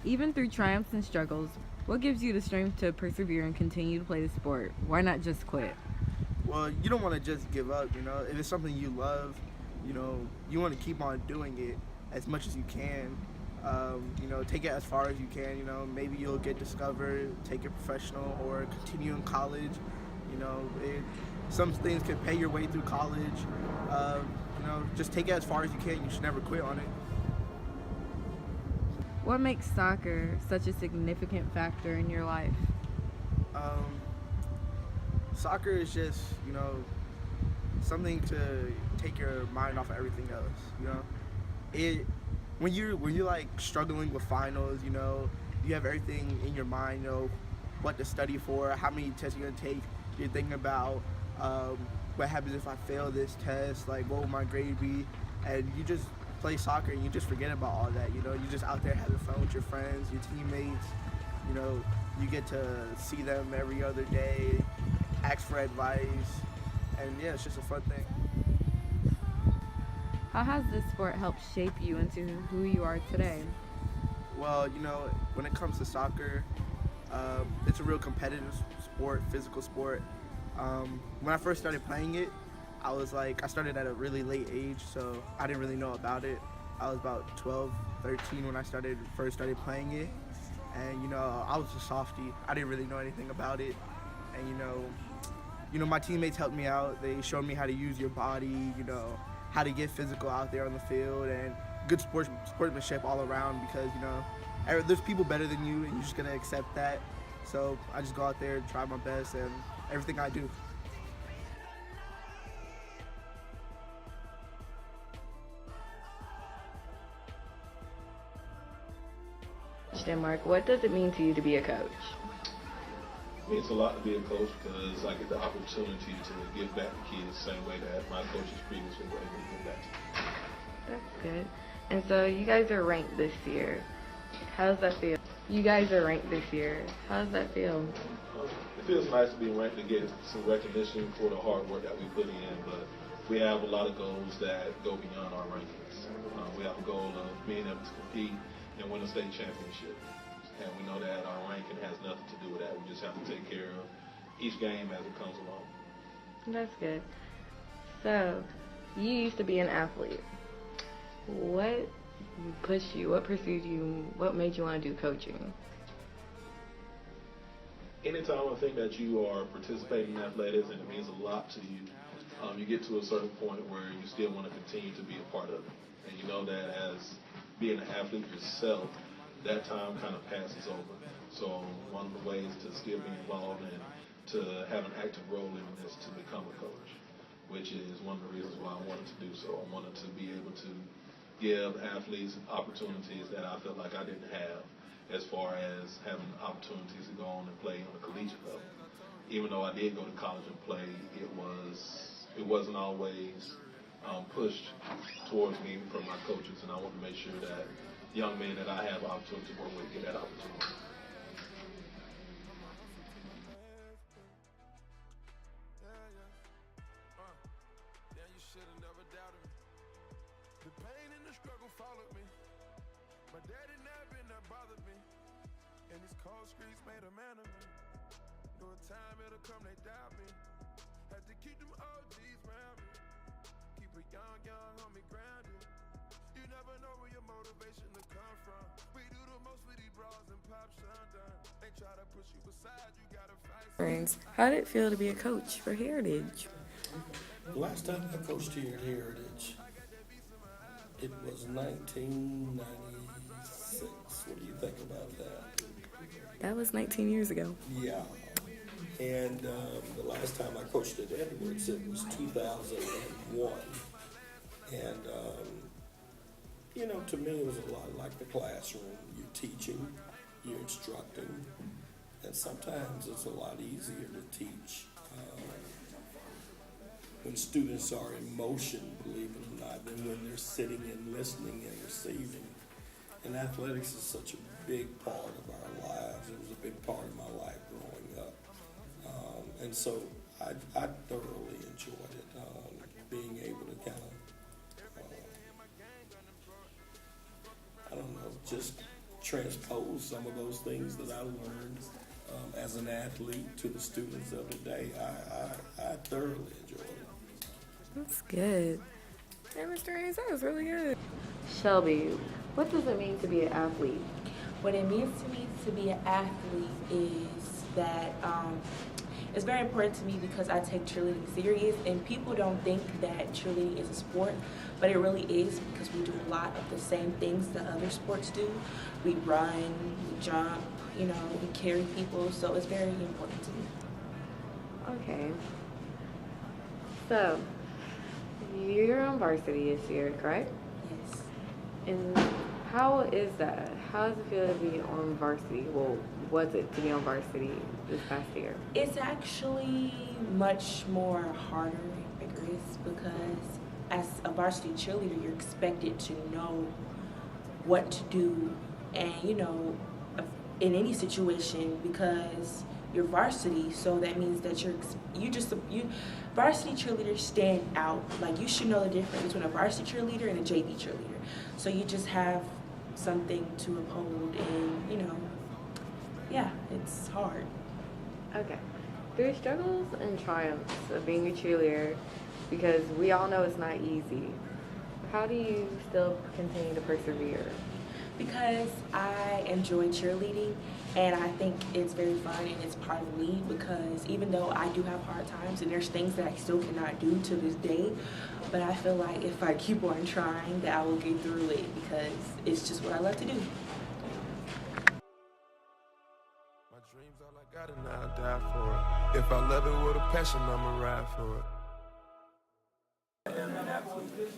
Even through triumphs and struggles, what gives you the strength to persevere and continue to play the sport? Why not just quit? Well, you don't want to just give up, If it's something you love, you want to keep on doing it as much as you can. Take it as far as you can, Maybe you'll get discovered, take it professional, or continue in college. You know, it, some things can pay your way through college. Just take it as far as you can. You should never quit on it. What makes soccer such a significant factor in your life? Um, Soccer is just, something to take your mind off of everything else. It when you're like struggling with finals, you have everything in your mind, what to study for, how many tests you're gonna take. You're thinking about what happens if I fail this test, like what will my grade be, and you just play soccer and you just forget about all that. You're just out there having fun with your friends, your teammates. You know, you get to see them every other day, ask for advice, and yeah, it's just a fun thing. How has this sport helped shape you into who you are today? Well, when it comes to soccer, it's a real competitive sport, physical sport. When I first started playing it, I started at a really late age, so I didn't really know about it. I was about 12, 13 when I first started playing it, and I was a softie. I didn't really know anything about it, and my teammates helped me out. They showed me how to use your body, how to get physical out there on the field, and good sportsmanship all around because there's people better than you, and you're just gonna accept that. So I just go out there and try my best, and everything I do. Denmark, what does it mean to you to be a coach? It means a lot to be a coach because I get the opportunity to give back to kids the same way that my coaches previously were able to give back to me. That's good. And so you guys are ranked this year. How does that feel? You guys are ranked this year. How does that feel? It feels nice to be ranked to get some recognition for the hard work that we put in, but we have a lot of goals that go beyond our rankings. We have a goal of being able to compete and win a state championship. And we know that our ranking has nothing to do with that. We just have to take care of each game as it comes along. That's good. So, you used to be an athlete. What pushed you? What pursued you? What made you want to do coaching? Anytime I think that you are participating in athletics and it means a lot to you, you get to a certain point where you still want to continue to be a part of it. And you know that as being an athlete yourself, that time kind of passes over. So one of the ways to still be involved and to have an active role in this to become a coach, which is one of the reasons why I wanted to do so. I wanted to be able to give athletes opportunities that I felt like I didn't have, as far as having opportunities to go on and play on a collegiate level. Even though I did go to college and play, it wasn't always pushed towards me from my coaches, and I want to make sure that young men that I have opportunity to work with get that opportunity. The pain and the struggle followed me. My daddy never been that bothered me. And these cold streets made a man of me. Knew a time it'll come, they doubt me. Had to keep them OGs round me. Keep a young homie grounded. You never know where your motivation to come from. We do the most with these bras and pop shundun. They try to push you aside, you gotta fight. How did it feel to be a coach for Heritage? The last time I coached here at Heritage, it was 1996. What do you think about that? That was 19 years ago. Yeah. And the last time I coached at Edwards, it was 2001. And, to me, it was a lot like the classroom. You're teaching, you're instructing, and sometimes it's a lot easier to teach when students are in motion, believe it or not, than when they're sitting and listening and receiving. And athletics is such a big part of our lives. It was a big part of my life growing up. And so I thoroughly enjoyed it, being able to kind of, just transpose some of those things that I learned as an athlete to the students of today. I thoroughly enjoyed it. That's good. Hey, Mr. Hayes, that was really good. Shelby, what does it mean to be an athlete? What it means to me to be an athlete is that it's very important to me because I take cheerleading serious, and people don't think that cheerleading is a sport, but it really is because we do a lot of the same things that other sports do. We run, we jump, you know, we carry people, so it's very important to me. Okay. So, you're on varsity this year, correct? Yes. And how is that? How does it feel to be on varsity? Well, was it to be on varsity this past year? It's actually much more harder and rigorous because as a varsity cheerleader, you're expected to know what to do and, you know, in any situation because you're varsity, so that means that you varsity cheerleaders stand out. Like, you should know the difference between a varsity cheerleader and a JV cheerleader. So you just have something to uphold, and, you know, yeah, it's hard. Okay. Through struggles and triumphs of being a cheerleader, because we all know it's not easy, how do you still continue to persevere? Because I enjoy cheerleading, and I think it's very fun and it's part of me, because even though I do have hard times and there's things that I still cannot do to this day, but I feel like if I keep on trying that I will get through it because it's just what I love to do. My dreams all I got and I'll die for it. If I love it with a passion, I'ma ride for it. I am an athlete.